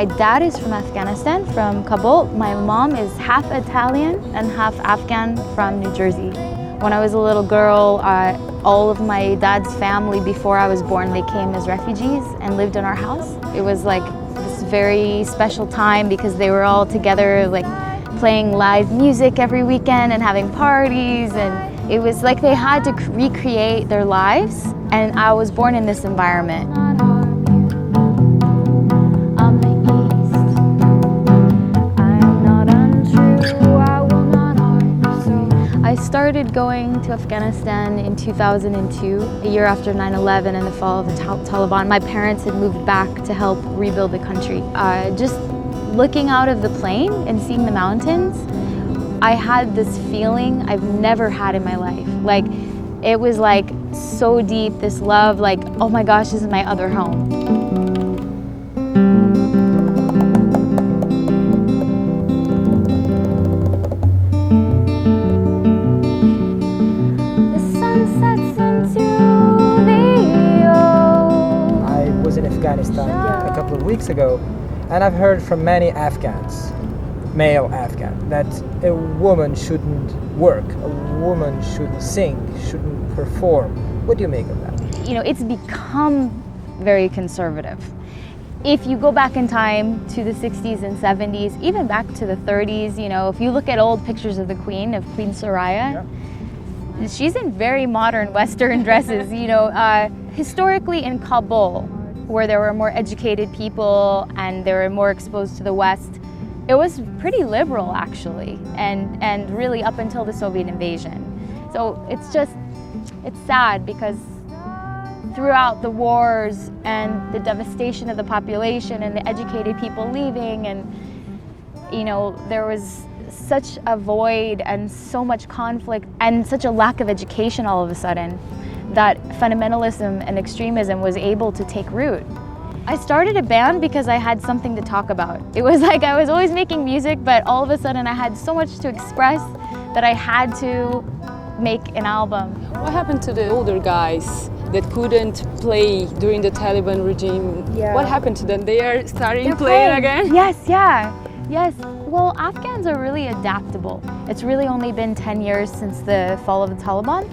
My dad is from Afghanistan, from Kabul. My mom is half Italian and half Afghan from New Jersey. When I was a little girl, all of my dad's family, before I was born, they came as refugees and lived in our house. It was like this very special time because they were all together, like playing live music every weekend and having parties, and it was like they had to recreate their lives, and I was born in this environment. I started going to Afghanistan in 2002, a year after 9/11 and the fall of the Taliban. My parents had moved back to help rebuild the country. Just looking out of the plane and seeing the mountains, I had this feeling I've never had in my life. Like, it was like so deep, this love, like, oh my gosh, this is my other home. Afghanistan a couple of weeks ago, and I've heard from many Afghans, male Afghan, that a woman shouldn't work, a woman shouldn't sing, shouldn't perform. What do you make of that? You know, it's become very conservative. If you go back in time to the 60s and 70s, even back to the 30s, you know, if you look at old pictures of the Queen, of Queen Soraya, she's in very modern Western dresses, you know. Historically in Kabul, where there were more educated people and they were more exposed to the West, it was pretty liberal actually, and really up until the Soviet invasion. So it's sad because throughout the wars and the devastation of the population and the educated people leaving, and you know, there was such a void and so much conflict and such a lack of education all of a sudden, that fundamentalism and extremism was able to take root. I started a band because I had something to talk about. It was like I was always making music, but all of a sudden I had so much to express that I had to make an album. What happened to the older guys that couldn't play during the Taliban regime? Yeah. What happened to them? They are starting playing again? Yes. Well, Afghans are really adaptable. It's really only been 10 years since the fall of the Taliban.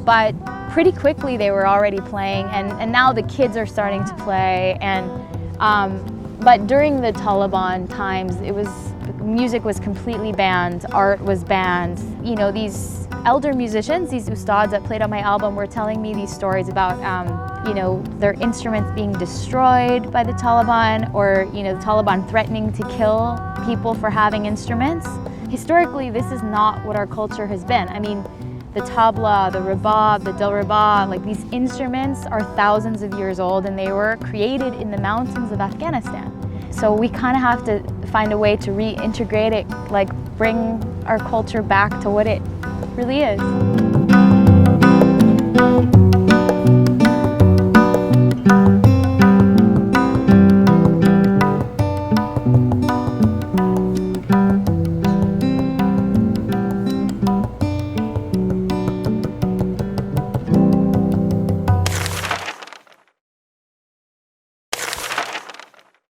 But pretty quickly they were already playing, and now the kids are starting to play. And but during the Taliban times, music was completely banned, art was banned. You know, these elder musicians, these ustads that played on my album, were telling me these stories about you know, their instruments being destroyed by the Taliban, or you know, the Taliban threatening to kill people for having instruments. Historically, this is not what our culture has been. I mean, the tabla, the rabab, the dilraba, like these instruments are thousands of years old, and they were created in the mountains of Afghanistan. So we kind of have to find a way to reintegrate it, like bring our culture back to what it really is.